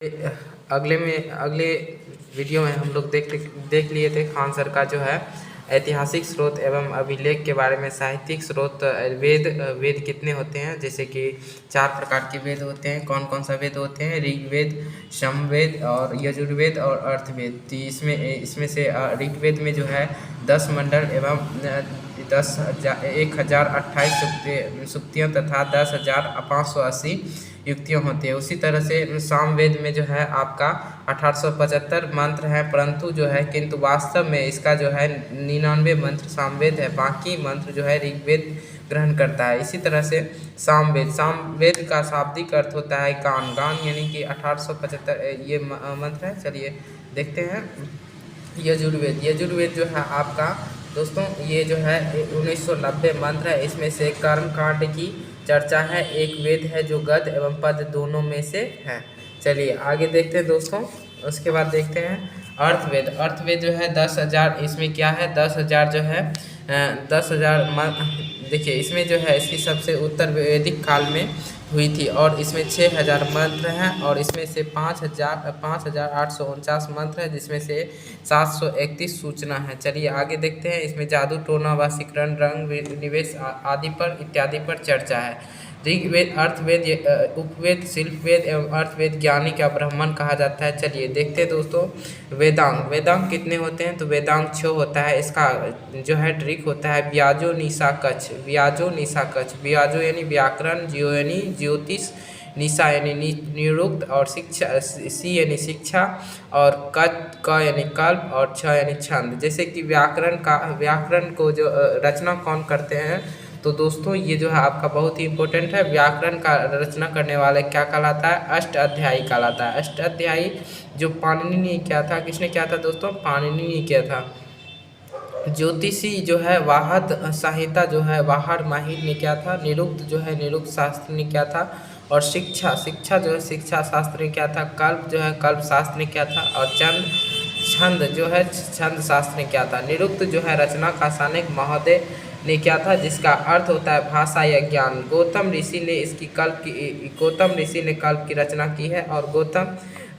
अगले वीडियो में हम लोग देख लिए थे खान सर का जो है ऐतिहासिक स्रोत एवं अभिलेख के बारे में। साहित्यिक स्रोत वेद कितने होते हैं, जैसे कि 4 प्रकार के वेद होते हैं। कौन कौन सा वेद होते हैं? ऋग्वेद, सामवेद और यजुर्वेद और अर्थवेद। तो इसमें से ऋग्वेद में जो है 10 मंडल एवं 1028 सूक्तियाँ तथा 10,580 युक्तियाँ होती है। उसी तरह से सामवेद में जो है आपका 1875 मंत्र है, परंतु जो है किंतु वास्तव में इसका जो है 99 मंत्र सामवेद है, बाकी मंत्र जो है ऋग्वेद ग्रहण करता है। इसी तरह से सामवेद का शाब्दिक अर्थ होता है गान यानी कि 1875 ये मंत्र है। चलिए देखते हैं यजुर्वेद जो है आपका दोस्तों ये जो है 1990 मंत्र है। इसमें से कर्म कांड की चर्चा है। एक वेद है जो गद एवं पद दोनों में से है। चलिए आगे देखते हैं दोस्तों। उसके बाद देखते हैं अर्थवेद जो है 10,000। इसमें क्या है 10,000 जो है 10,000 देखिए इसमें जो है इसकी सबसे उत्तर वैदिक काल में हुई थी और इसमें 6,000 मंत्र हैं और इसमें से 5,849 मंत्र है, जिसमें से 731 सूचना है। चलिए आगे देखते हैं। इसमें जादू टोना वशीकरण रंग निवेश आदि पर इत्यादि पर चर्चा है। ऋग्वेद, अर्थवेद, उपवेद, शिल्पवेद एवं अर्थवेद ज्ञानी का ब्राह्मण कहा जाता है। चलिए देखते हैं दोस्तों वेदांग कितने होते हैं? तो वेदांग 6 होता है। इसका जो है ट्रिक होता है व्याजो निशा कच्छ। व्याजो यानी व्याकरण, जियो यानी ज्योतिष, निशा यानी निरुक्त और शिक्षा, सी यानी शिक्षा और क यानी कल्प और छ यानी छंद। जैसे कि व्याकरण को जो रचना कौन करते हैं? तो दोस्तों ये जो है आपका बहुत ही इम्पोर्टेंट है। व्याकरण का रचना करने वाले क्या कहलाता है? अष्टाध्यायी कहलाता है। अष्टाध्यायी जो पाणिनि ने किया था, किसने किया था दोस्तों? पाणिनि ने किया था। ज्योतिषी जो है वाहद संहिता जो है वाहड माहिर ने किया था। निरुक्त जो है निरुक्त शास्त्र ने किया था। और शिक्षा जो है शिक्षा शास्त्र ने किया था। कल्प जो है कल्प शास्त्र ने किया था। और छंद जो है छंद शास्त्र ने किया था। निरुक्त जो है रचना का शासक महोदय ने किया था, जिसका अर्थ होता है भाषा या ज्ञान। गौतम ऋषि ने कल्प की रचना की है। और गौतम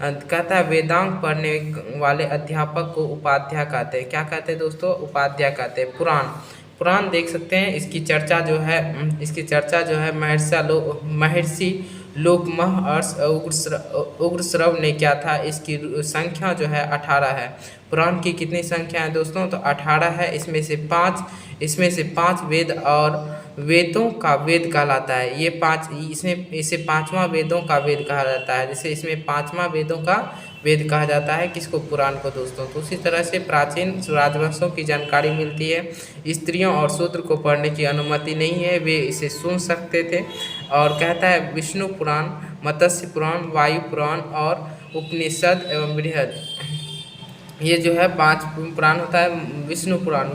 कहता है वेदांग पढ़ने वाले अध्यापक को उपाध्याय कहते हैं। क्या कहते हैं दोस्तों? उपाध्याय कहते हैं। पुराण देख सकते हैं। इसकी चर्चा जो है महर्षि लोकमह उग्रश्रव ने किया था। इसकी संख्या जो है 18 है। पुराण की कितनी संख्या है दोस्तों? तो 18 है। इसमें से 5 वेद और वेदों का वेद कहलाता है। इसे 5वां वेदों का वेद कहा जाता है। जैसे इसमें 5वां वेदों का वेद कहा जाता है किसको? पुराण को दोस्तों। तो उसी तरह से प्राचीन राजवंशों की जानकारी मिलती है। स्त्रियों और शूद्र को पढ़ने की अनुमति नहीं है, वे इसे सुन सकते थे। और कहता है विष्णु पुराण, मत्स्य पुराण, वायु पुराण और उपनिषद एवं बृहद, ये जो है 5 पुराण होता है। विष्णु पुराण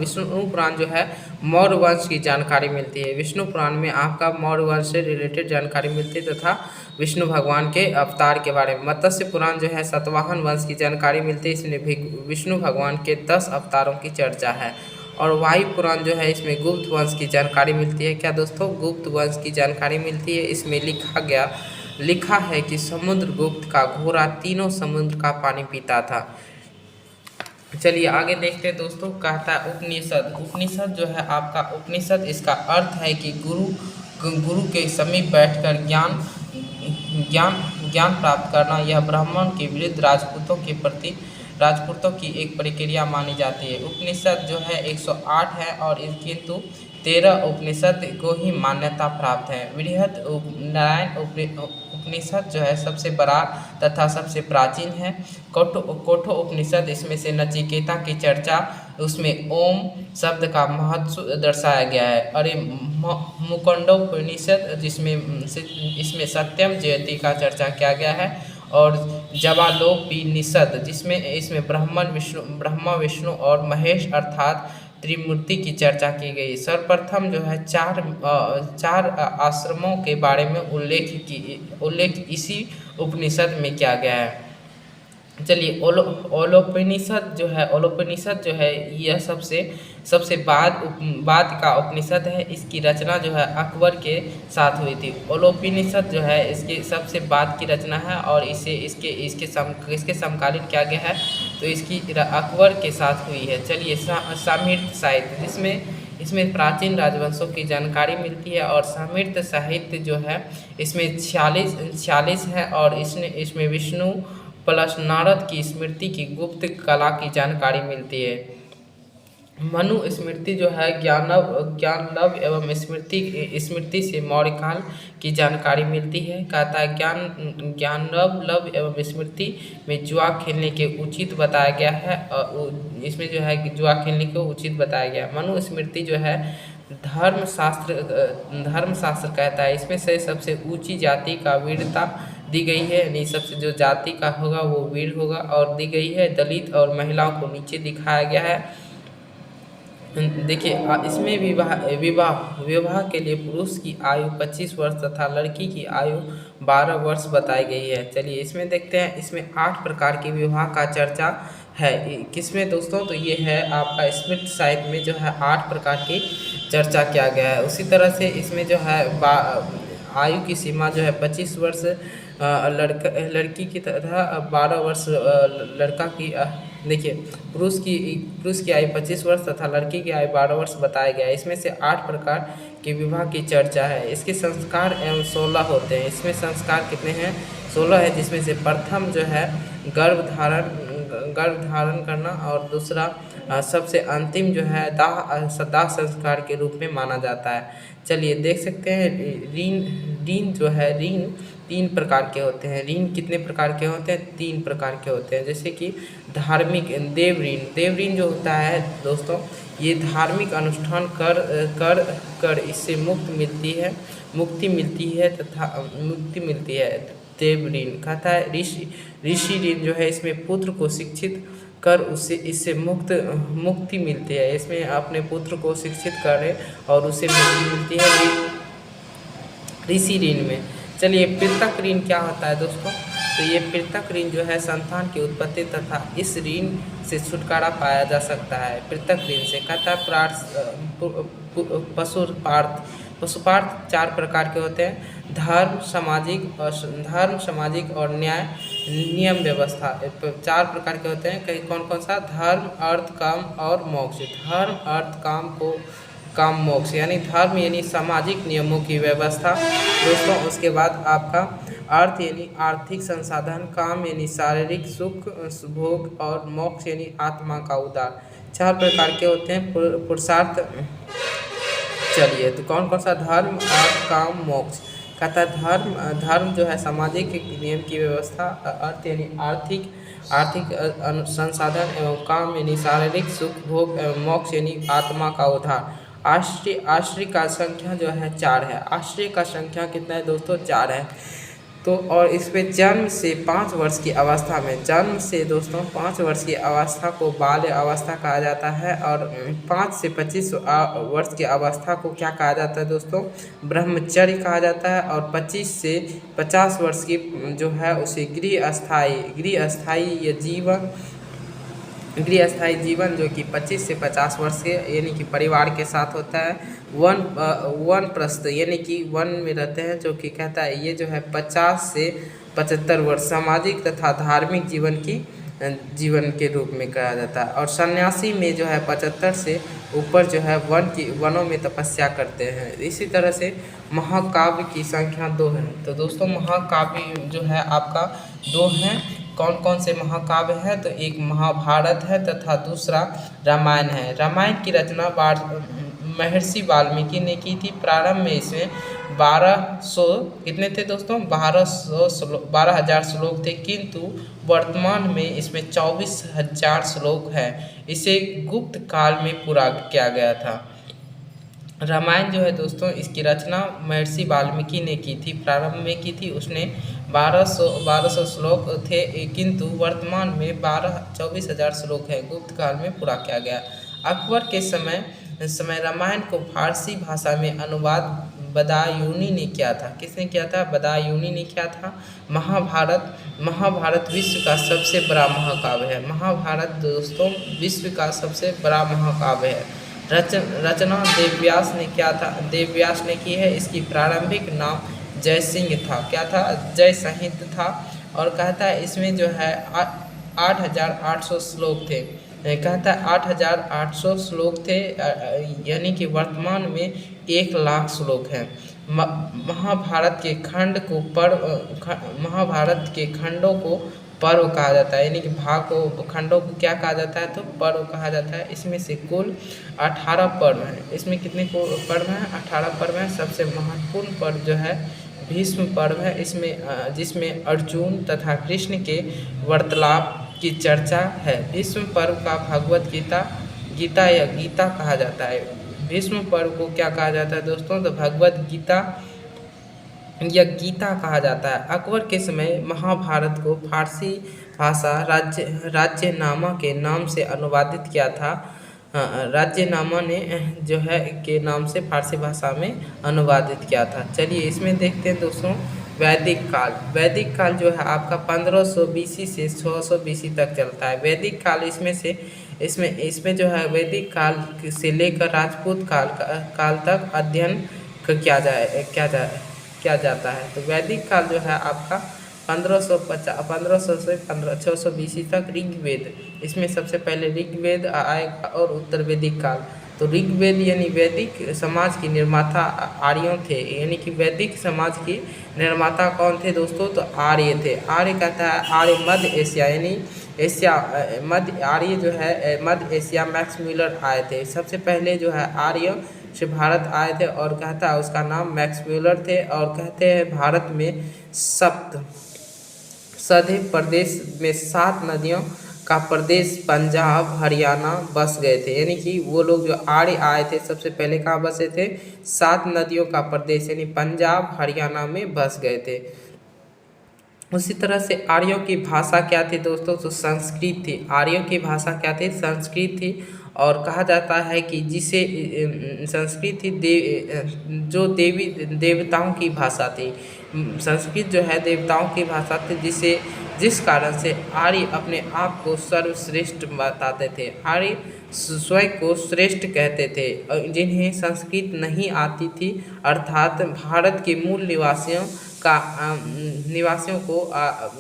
जो है मौर्य वंश की जानकारी मिलती है। विष्णु पुराण में आपका मौर्य वंश से रिलेटेड जानकारी मिलती है तथा विष्णु भगवान के अवतार के बारे में। मत्स्य पुराण जो है सातवाहन वंश की जानकारी मिलती है। इसमें भी विष्णु भगवान के 10 अवतारों की चर्चा है। और वायु पुराण जो है इसमें गुप्त वंश की जानकारी मिलती है। क्या दोस्तों? गुप्त वंश की जानकारी मिलती है। इसमें लिखा है कि समुद्रगुप्त का घोड़ा तीनों समुद्र का पानी पीता था। चलिए आगे देखते हैं दोस्तों। कहता है उपनिषद जो है आपका उपनिषद, इसका अर्थ है कि गुरु के समीप बैठकर ज्ञान प्राप्त करना। यह ब्राह्मण के विरुद्ध राजपूतों की एक प्रक्रिया मानी जाती है। उपनिषद जो है 108 है और किंतु 13 उपनिषद को ही मान्यता प्राप्त है। बृहद नारायण उपनिषद जो है सबसे बड़ा तथा सबसे प्राचीन है। कोठो उपनिषद, इसमें से नचिकेता की चर्चा, उसमें ओम शब्द का महत्व दर्शाया गया है। और ये मुकुंडोपनिषद इसमें सत्यम जयति का चर्चा किया गया है। और जवालोपनिषद इसमें ब्रह्मा विष्णु और महेश अर्थात त्रिमूर्ति की चर्चा की गई। सर्वप्रथम जो है चार आश्रमों के बारे में उल्लेख इसी उपनिषद में किया गया है। चलिए ओलोपनिषद जो है यह सबसे सबसे बाद का उपनिषद है। इसकी रचना जो है अकबर के साथ हुई थी। ओलोपनिषद जो है इसके सबसे बाद की रचना है और इसके समकालीन क्या गया है, तो इसकी अकबर के साथ हुई है। चलिए सामृत साहित्य, इसमें प्राचीन राजवंशों की जानकारी मिलती है और सामृत साहित्य जो है इसमें 46 है और इसमें विष्णु प्लस नारद की स्मृति की गुप्त कला की जानकारी मिलती है। मनु स्मृति जो है ज्ञानलव एवं स्मृति से मौर्य काल की जानकारी मिलती है। कहता है ज्ञानलव एवं स्मृति में जुआ खेलने के उचित बताया गया है और इसमें जो है जुआ खेलने को उचित बताया गया है। मनु स्मृति जो है धर्मशास्त्र कहता है, इसमें से सबसे ऊंची जाति का वीरता दी गई है, यानी सबसे जो जाति का होगा वो वीर होगा और दी गई है। दलित और महिलाओं को नीचे दिखाया गया है। देखिए इसमें विवाह के लिए पुरुष की आयु 25 वर्ष तथा लड़की की आयु 12 वर्ष बताई गई है। चलिए इसमें देखते हैं, इसमें 8 प्रकार के विवाह का चर्चा है। किसमें दोस्तों, तो ये है आपका स्मृत साहित्य में जो है 8 प्रकार की चर्चा किया गया है। उसी तरह से इसमें जो है आयु की सीमा जो है 25 वर्ष लड़की की तथा 12 वर्ष लड़का की। देखिए पुरुष की आयु 25 वर्ष तथा लड़की की आयु 12 वर्ष बताया गया है। इसमें से 8 प्रकार के विवाह की चर्चा है। इसके संस्कार एवं 16 होते हैं। इसमें संस्कार कितने हैं, 16 है, जिसमें से प्रथम जो है गर्भ धारण करना और दूसरा सबसे अंतिम जो है दाह संस्कार के रूप में माना जाता है। चलिए देख सकते हैं ऋण जो है 3 प्रकार के होते हैं। ऋण कितने प्रकार के होते हैं, 3 प्रकार के होते हैं। जैसे कि धार्मिक देव ऋण जो होता है दोस्तों, ये धार्मिक अनुष्ठान कर इससे मुक्ति मिलती है। देव ऋण कहता है ऋषि ऋण जो है इसमें पुत्र को शिक्षित कर इससे मुक्ति मिलती है। इसमें अपने पुत्र को शिक्षित करें और उसे मुक्ति मिलती है ऋषि ऋण में। चलिए पृथक ऋण क्या होता है दोस्तों, तो ये पृथक ऋण जो है संतान की उत्पत्ति तथा इस ऋण से छुटकारा पाया जा सकता है। पृथक ऋण से कहता है पशुपार्थ 4 प्रकार के होते हैं। धर्म सामाजिक और न्याय नियम व्यवस्था 4 प्रकार के होते हैं। कई कौन सा, धर्म अर्थ काम और मोक्ष। धर्म अर्थ काम मोक्ष, यानी धर्म यानी सामाजिक नियमों की व्यवस्था दोस्तों। उसके बाद आपका अर्थ यानी आर्थिक संसाधन, काम यानी शारीरिक सुख भोग और मोक्ष यानी आत्मा का उद्धार। 4 प्रकार के होते हैं पुरुषार्थ। चलिए तो कौन सा, धर्म अर्थ काम मोक्ष। कहता है धर्म जो है सामाजिक नियम की व्यवस्था, अर्थ यानी आर्थिक संसाधन एवं काम यानी शारीरिक सुख भोग एवं मोक्ष यानी आत्मा का उद्धार। आश्रय का संख्या जो है 4 है। आश्रय का संख्या कितना है दोस्तों, 4 है। तो और इसमें जन्म से 5 वर्ष की अवस्था में, जन्म से दोस्तों 5 वर्ष की अवस्था को बाल्य अवस्था कहा जाता है और 5 से 25 वर्ष की अवस्था को क्या कहा जाता है दोस्तों, ब्रह्मचर्य कहा जाता है। और 25 से 50 वर्ष की जो है उसे गृहस्थायी जीवन जो कि 25 से 50 वर्ष के यानी कि परिवार के साथ होता है। वनप्रस्थ यानी कि वन में रहते हैं, जो कि कहता है ये जो है 50 से 75 वर्ष सामाजिक तथा धार्मिक जीवन के रूप में कहा जाता है। और सन्यासी में जो है 75 से ऊपर जो है वनों में तपस्या करते हैं। इसी तरह से महाकाव्य की संख्या 2 है। तो दोस्तों महाकाव्य जो है आपका 2 हैं। कौन से महाकाव्य है, तो एक महाभारत है तथा दूसरा रामायण है। रामायण की रचना महर्षि वाल्मीकि ने की थी। प्रारंभ में इसमें 1200 कितने थे दोस्तों, 12,000 श्लोक थे, किंतु वर्तमान में इसमें 24,000 श्लोक है। इसे गुप्त काल में पूरा किया गया था। रामायण जो है दोस्तों इसकी रचना महर्षि वाल्मीकि ने की थी, प्रारंभ में की थी। उसने 1200 श्लोक थे, किंतु वर्तमान में 24,000 श्लोक है, गुप्त काल में पूरा किया गया। अकबर के समय रामायण को फारसी भाषा में अनुवाद बदायूनी ने किया था। किसने किया था? बदायूनी ने किया था। महाभारत विश्व का सबसे बड़ा महाकाव्य है। महाभारत दोस्तों विश्व का सबसे बड़ा महाकाव्य है। रचना देवव्यास ने किया था, देवव्यास ने की है। इसकी प्रारंभिक नाम जयसिंह था। क्या था? जय संहित था। और कहता है इसमें जो है 8,800 श्लोक थे। कहता है 8,800 श्लोक थे, यानी कि वर्तमान में 1,00,000 श्लोक हैं। महाभारत के महाभारत के खंडों को पर्व कहा जाता है, यानी कि भाग को, खंडों को क्या कहा जाता है? तो पर्व कहा जाता है। इसमें से कुल 18 पर्व हैं। इसमें कितने पर्व हैं? 18 पर्व हैं। सबसे महत्वपूर्ण पर्व जो है भीष्म पर्व है। इसमें जिसमें अर्जुन तथा कृष्ण के वार्तालाप की चर्चा है। भीष्म पर्व का भगवत गीता या गीता कहा जाता है। भीष्म पर्व को क्या कहा जाता है दोस्तों? तो भगवत गीता या गीता कहा जाता है। अकबर के समय महाभारत को फारसी भाषा राज्यनामा के नाम से अनुवादित किया था। राज्यनामा ने जो है के नाम से फारसी भाषा में अनुवादित किया था। चलिए इसमें देखते हैं दोस्तों वैदिक काल। वैदिक काल जो है आपका 1500 BC से 600 BC तक चलता है। वैदिक काल इसमें जो है वैदिक काल से लेकर राजपूत काल तक अध्ययन किया जाता है। तो वैदिक काल जो है आपका 1500 से 600 BC तक ऋग्वेद, इसमें सबसे पहले ऋग्वेद आएगा और उत्तर वैदिक काल। तो ऋग्वेद यानी वैदिक समाज की निर्माता आर्यों थे, यानी कि वैदिक समाज की निर्माता कौन थे दोस्तों? तो आर्य थे। आर्य कहता है आर्य मध्य एशिया, यानी मध्य आर्य जो है मध्य एशिया मैक्स म्यूलर आए थे। सबसे पहले जो है आर्य से भारत आए थे और कहता है उसका नाम मैक्स म्यूलर थे। और कहते हैं भारत में सधे प्रदेश में 7 नदियों का प्रदेश पंजाब हरियाणा बस गए थे, यानी कि वो लोग जो आर्य आए थे सबसे पहले कहाँ बसे थे? 7 नदियों का प्रदेश यानी पंजाब हरियाणा में बस गए थे। उसी तरह से आर्यों की भाषा क्या थी दोस्तों? तो संस्कृत थी। आर्यों की भाषा क्या थी? संस्कृत थी। और कहा जाता है कि जिसे संस्कृत थी जो देवताओं की भाषा थी। संस्कृत जो है देवताओं की भाषा थी, जिस कारण से आर्य अपने आप को सर्वश्रेष्ठ बताते थे। आर्य स्वयं को श्रेष्ठ कहते थे। जिन्हें संस्कृत नहीं आती थी, अर्थात भारत के मूल निवासियों को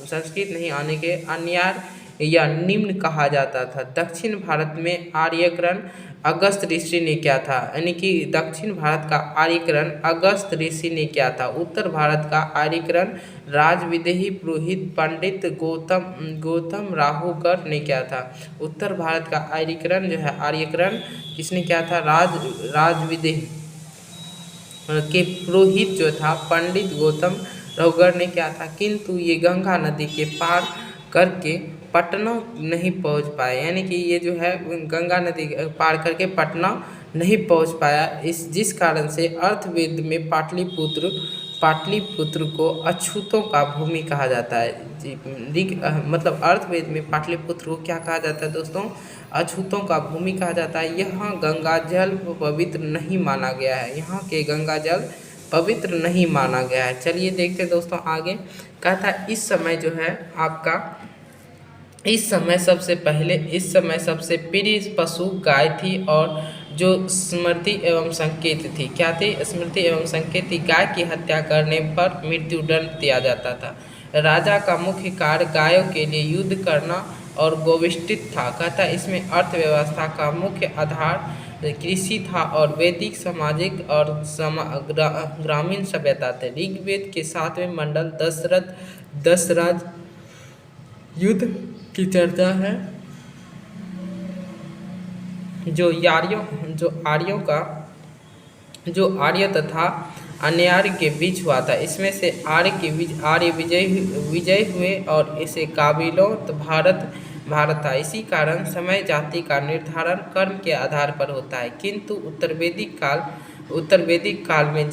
संस्कृत नहीं आने के अन्यार या निम्न कहा जाता था। दक्षिण भारत में आर्यकरण अगस्त ऋषि ने किया था, यानी कि दक्षिण भारत का आर्यकरण अगस्त ऋषि ने किया था। उत्तर भारत का आर्यकरण राजविदेही पुरोहित पंडित गौतम राहुकर ने किया था। उत्तर भारत का आर्यकरण जो है आर्यकरण किसने किया था? राजविदेही के पुरोहित जो था पंडित गौतम राहुकर ने किया था। किंतु ये गंगा नदी के पार करके पटना नहीं पहुंच पाए, यानी कि ये जो है गंगा नदी पार करके पटना नहीं पहुंच पाया। जिस कारण से अर्थवेद में पाटलिपुत्र को अछूतों का भूमि कहा जाता है। मतलब अर्थवेद में पाटलिपुत्र को क्या कहा जाता है दोस्तों? अछूतों का भूमि कहा जाता है। यहाँ गंगा जल पवित्र नहीं माना गया है। यहाँ के गंगा जल पवित्र नहीं माना गया है। चलिए देखते हैं दोस्तों आगे। कहता है इस समय जो है आपका इस समय सबसे प्रिय पशु गाय थी, और जो स्मृति एवं संकेत थी। क्या थी? स्मृति एवं संकेत थी। गाय की हत्या करने पर मृत्युदंड दिया जाता था। राजा का मुख्य कार्य गायों के लिए युद्ध करना और गोविष्ठित था। कहता इसमें अर्थव्यवस्था का मुख्य आधार कृषि था और वैदिक सामाजिक और ग्रामीण सभ्यता थे। ऋग्वेद के 7वें मंडल दशराज युद्ध की चर्चा है, जो आर्य तथा अन्यार्य के बीच हुआ था। इसमें से आर्य विजय हुए और इसे काबिलों तो भारत था। इसी कारण समय जाति का निर्धारण कर्म के आधार पर होता है, किंतु उत्तर वैदिक काल में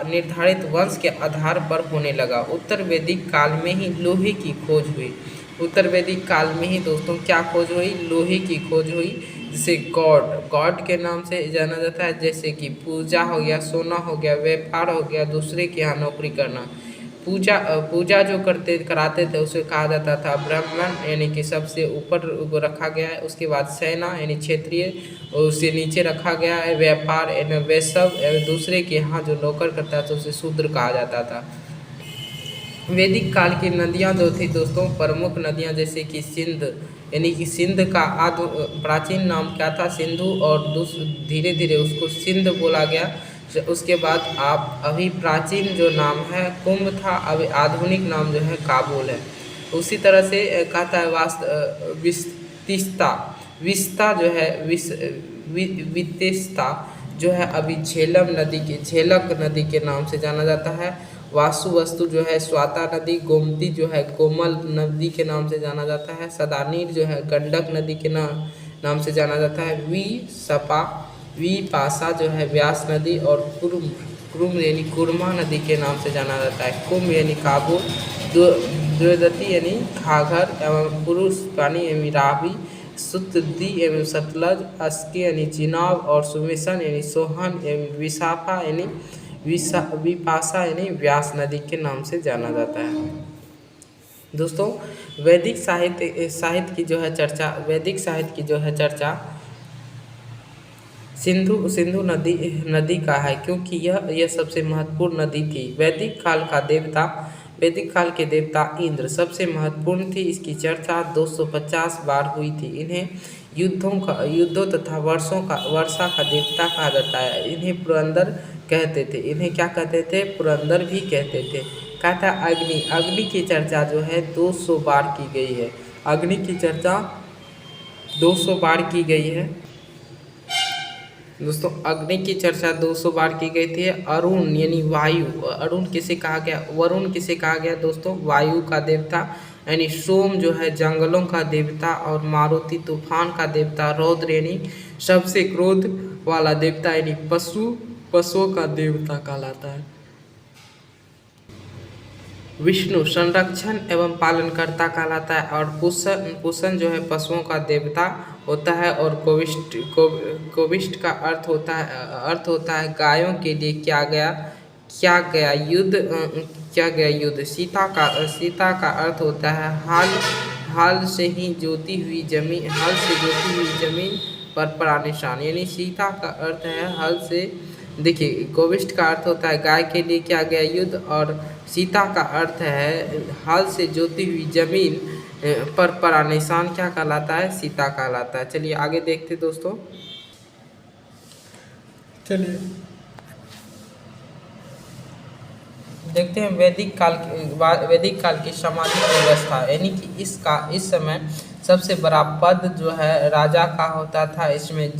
निर्धारित वंश के आधार पर होने लगा। उत्तर वैदिक काल में ही लोहे की खोज हुई। उत्तर वैदिक काल में ही दोस्तों क्या खोज हुई? लोहे की खोज हुई, जिसे गॉड गॉड के नाम से जाना जाता है, जैसे कि पूजा हो गया, सोना हो गया, व्यापार हो गया, दूसरे के यहाँ नौकरी करना। पूजा जो कराते थे उसे कहा जाता था ब्राह्मण, यानी कि सबसे ऊपर वो रखा गया है। उसके बाद सेना यानी क्षेत्रीय, और उससे नीचे रखा गया है व्यापार यानी वैश्य, दूसरे के यहाँ जो नौकर करता था उसे शूद्र कहा जाता था। वैदिक काल की नदियाँ जो थी दोस्तों, प्रमुख नदियाँ जैसे कि सिंध, यानी कि सिंध का प्राचीन नाम क्या था, सिंधु, और धीरे धीरे उसको सिंध बोला गया। उसके बाद आप अभी प्राचीन जो नाम है कुंभ था, अभी आधुनिक नाम जो है काबुल है। उसी तरह से कहता है विस्तिस्ता, विस्ता जो है वित्तिस्ता जो है अभी झेलक नदी के नाम से जाना जाता है। वस्तु जो है स्वाता नदी, गोमती जो है कोमल नदी के नाम से जाना जाता है। सदानीर जो है गंडक नदी के नाम से जाना जाता है। विपाशा जो है व्यास नदी, और कुरुम यानी कुरमा नदी के नाम से जाना जाता है। कुंभ यानी काबुल, द्व्योदती यानी घाघर एवं पुरुष पानी यानी रावी, सुतदी एवं सतलज, अस्की यानी चिनाब, और सुमेशन यानी सोहन एवं विशाखा यानी विपाशा यानी व्यास नदी के नाम से जाना जाता है। दोस्तों वैदिक साहित्य की जो है चर्चा, वैदिक साहित्य की जो है चर्चा सिंधु नदी का है, क्योंकि यह सबसे महत्वपूर्ण नदी थी। वैदिक काल के देवता इंद्र सबसे महत्वपूर्ण थी। इसकी चर्चा 250 बार हुई थी। इन्हें युद्धों तथा वर्षा का देवता कहा जाता है। इन्हें पुरंदर कहते थे। इन्हें क्या कहते थे, पुरंदर भी कहते थे। कहता अग्नि की चर्चा जो है 200 बार की गई है। अग्नि की चर्चा 200 बार की गई है दोस्तों। अग्नि की चर्चा 200 बार की गई थी। अरुण यानी वायु, अरुण किसे कहा गया, वरुण किसे कहा गया दोस्तों, वायु का देवता। यानी सोम जो है जंगलों का देवता, और मारुति तूफान का देवता। रौद्र यानी सबसे क्रोध वाला देवता, यानी पशुओं का देवता कहलाता है। विष्णु संरक्षण एवं पालनकर्ता कहलाता है, और पुष्ण जो है पशुओं का देवता होता है। और कोविष्ट का अर्थ होता है गायों के लिए क्या गया युद्ध। सीता का अर्थ होता है हाल से जोती हुई जमीन पर पड़ा निशान, यानी सीता का अर्थ है हल से। देखिए कोविष्ट का अर्थ होता है गाय के लिए क्या गया युद्ध, और सीता का अर्थ है हल से जोती हुई जमीन पर पड़ा निशान क्या कहलाता है, सीता कहलाता है। चलिए आगे देखते दोस्तों। चलिए देखते हैं वैदिक काल की सामाजिक व्यवस्था, यानी कि इस समय सबसे बड़ा पद जो है राजा का होता था। इसमें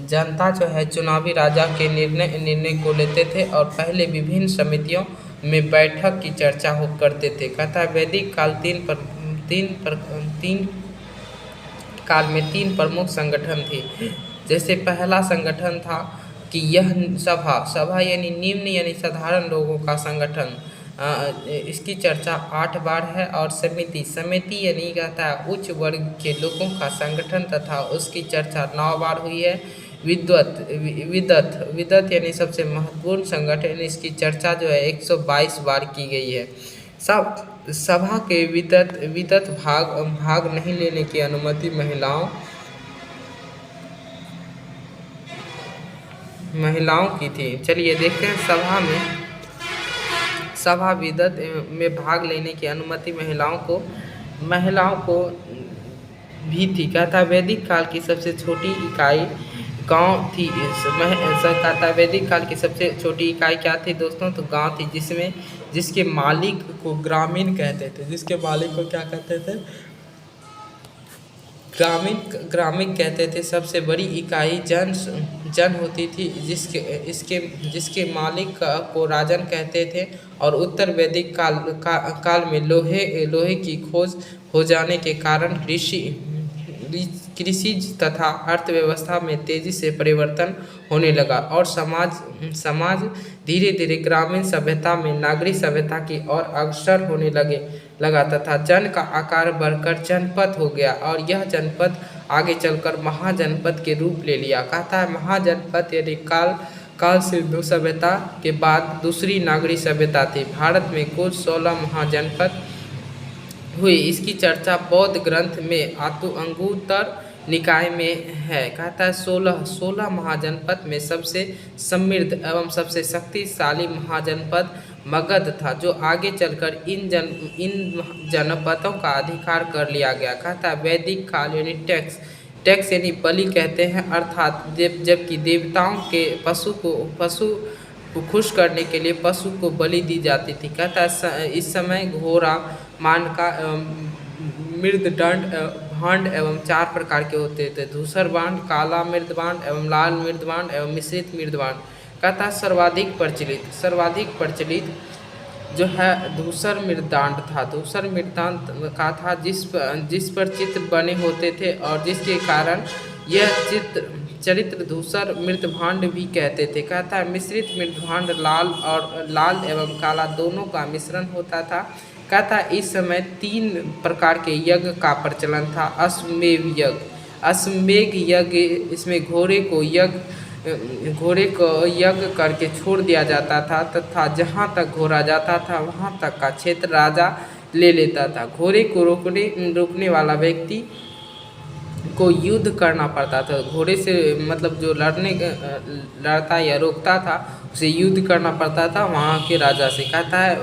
जनता जो है चुनावी राजा के निर्णय को लेते थे, और पहले विभिन्न समितियों में बैठक की चर्चा करते थे। कहता है वैदिक काल तीन प्रमुख संगठन थे। जैसे पहला संगठन था कि यह सभा यानी निम्न यानी साधारण लोगों का संगठन, इसकी चर्चा 8 बार है। और समिति यानी कहता है उच्च वर्ग के लोगों का संगठन, तथा उसकी चर्चा 9 बार हुई है। विदत यानी सबसे महत्वपूर्ण संगठन, इसकी चर्चा जो है 122 बार की गई है। सभा के विदत भाग नहीं लेने की अनुमति महिलाओं की थी। चलिए देखते हैं सभा विदत में भाग लेने की अनुमति महिलाओं को भी थी। कहता वैदिक काल की सबसे छोटी इकाई गांव थी। कहता वैदिक काल की सबसे छोटी इकाई क्या थी दोस्तों, तो गांव थी, जिसके मालिक को ग्रामीण कहते थे। जिसके मालिक को क्या कहते थे, ग्रामीण कहते थे। सबसे बड़ी इकाई जन होती थी, जिसके मालिक को राजन कहते थे। और उत्तर वैदिक काल में लोहे की खोज हो जाने के कारण कृषि तथा अर्थव्यवस्था में तेजी से परिवर्तन होने लगा और समाज धीरे धीरे ग्रामीण सभ्यता में नागरिक सभ्यता की ओर अग्रसर होने लगा तथा जन का आकार बढ़कर जनपद हो गया और यह जनपद आगे चलकर महाजनपद के रूप ले लिया। कहता है महाजनपद यदि काल सिंधु सभ्यता के बाद दूसरी नागरिक सभ्यता थी। भारत में कुल 16 महाजनपद हुई। इसकी चर्चा बौद्ध ग्रंथ में अंगुत्तर निकाय में है। कहता है 16 महाजनपद में सबसे समृद्ध एवं सबसे शक्तिशाली महाजनपद मगध था, जो आगे चलकर इन जनपदों का अधिकार कर लिया गया। कहता है वैदिक काल यानी टैक्स यानी बलि कहते हैं, अर्थात जबकि देवताओं के पशु को खुश करने के लिए पशु को बलि दी जाती थी। कहता है इस समय घोड़ा मानका मृददंड भांड एवं 4 प्रकार के होते थे, धूसर बांड, काला मृदबांड एवं लाल मृदबांड एवं मिश्रित मृदबांड। कहता है सर्वाधिक प्रचलित जो है धूसर मृददांड था। धूसर मृददांड का था जिस पर चित्र बने होते थे और जिसके कारण यह चरित्र धूसर मृदभांड भी कहते थे। कहता है मिश्रित मृदभांड लाल एवं काला दोनों का मिश्रण होता था। कहता है इस समय 3 प्रकार के यज्ञ का प्रचलन था। अश्वमेध यज्ञ, इसमें घोड़े को यज्ञ करके छोड़ दिया जाता था तथा जहाँ तक घोड़ा जाता था वहाँ तक का क्षेत्र राजा ले लेता था। घोड़े को रोकने वाला व्यक्ति को युद्ध करना पड़ता था। घोड़े से मतलब जो लड़ता या रोकता था उसे युद्ध करना पड़ता था वहाँ के राजा से। कहता है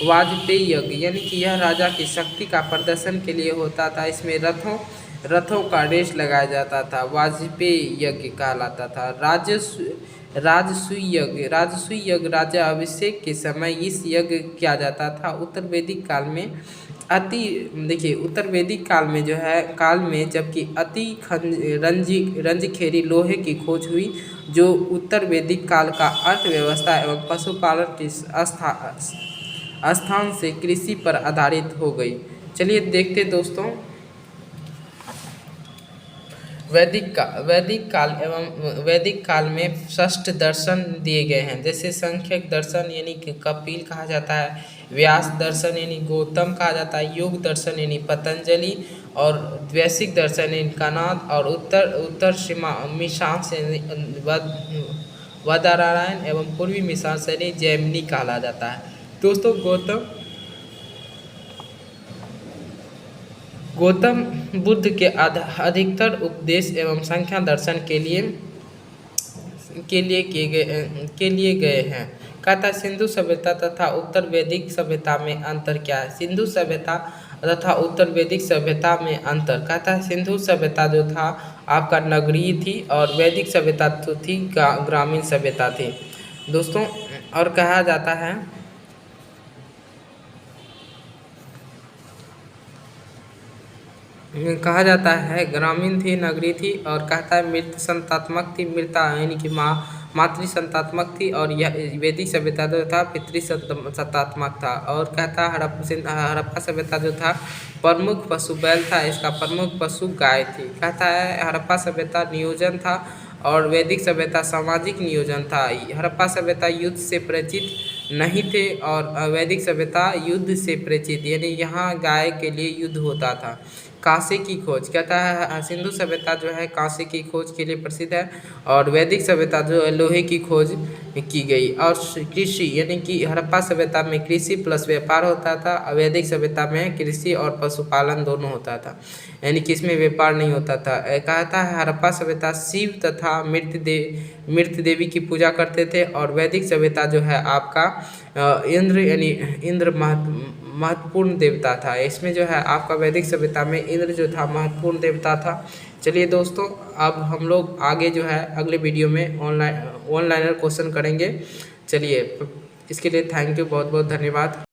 वाजपेयी यज्ञ यानी कि यह राजा की शक्ति का प्रदर्शन के लिए होता था। इसमें रथों का रेस लगाया जाता था, वाजपेयी यज्ञ कहलाता था। राजसूय यज्ञ राजा अभिषेक के समय इस यज्ञ किया जाता था। उत्तर वैदिक काल में जो है जबकि रंजखेरी लोहे की खोज हुई, जो उत्तर वैदिक काल का अर्थव्यवस्था एवं पशुपालन की स्थान से कृषि पर आधारित हो गई। चलिए देखते दोस्तों वैदिक काल में 6 दर्शन दिए गए हैं, जैसे सांख्यिक दर्शन यानी कि कपिल कहा जाता है, व्यास दर्शन यानी गौतम कहा जाता है, योग दर्शन यानी पतंजलि और द्वैसिक दर्शन यानी कनाद और उत्तर मीमांसा यानी वदारायण एवं पूर्वी मीमांसा यानी जैमिनी कहा जाता है। दोस्तों गौतम बुद्ध के अधिकतर उपदेश एवं संख्या दर्शन के लिए गए हैं। कहता सिंधु सभ्यता तथा उत्तर वैदिक सभ्यता में अंतर क्या है? सिंधु सभ्यता तथा उत्तर वैदिक सभ्यता में अंतर। कहता है सिंधु सभ्यता जो था आपका नगरीय थी और वैदिक सभ्यता तो थी ग्रामीण सभ्यता थी। दोस्तों और कहा जाता है ग्रामीण थी, नगरीय थी और कहता है मृत संतात्मक थी, मृता यानी कि मातृ संतात्मक थी और यह वैदिक सभ्यता जो था पितृ संतात्मक था। और कहता है हड़प्पा सभ्यता जो था प्रमुख पशु बैल था, इसका प्रमुख पशु गाय थी। कहता है हड़प्पा सभ्यता नियोजन था और वैदिक सभ्यता सामाजिक नियोजन था। हड़प्पा सभ्यता युद्ध से परिचित नहीं थे और वैदिक सभ्यता युद्ध से परिचित, यानी यहाँ गाय के लिए युद्ध होता था। कांसे की खोज। कहता है सिंधु सभ्यता जो है कांसे की खोज के लिए प्रसिद्ध है और वैदिक सभ्यता जो है लोहे की खोज की गई। और कृषि यानी कि हड़प्पा सभ्यता में कृषि प्लस व्यापार होता था, वैदिक सभ्यता में कृषि और पशुपालन दोनों होता था, यानी कि इसमें व्यापार नहीं होता था। कहता है हड़प्पा सभ्यता शिव तथा मृत देवी की पूजा करते थे और वैदिक सभ्यता जो है आपका इंद्र यानी इंद्र महत्वपूर्ण देवता था। इसमें जो है आपका वैदिक सभ्यता में इंद्र जो था महत्वपूर्ण देवता था। चलिए दोस्तों अब हम लोग आगे जो है अगले वीडियो में ऑनलाइनर क्वेश्चन करेंगे। चलिए इसके लिए थैंक यू, बहुत बहुत धन्यवाद।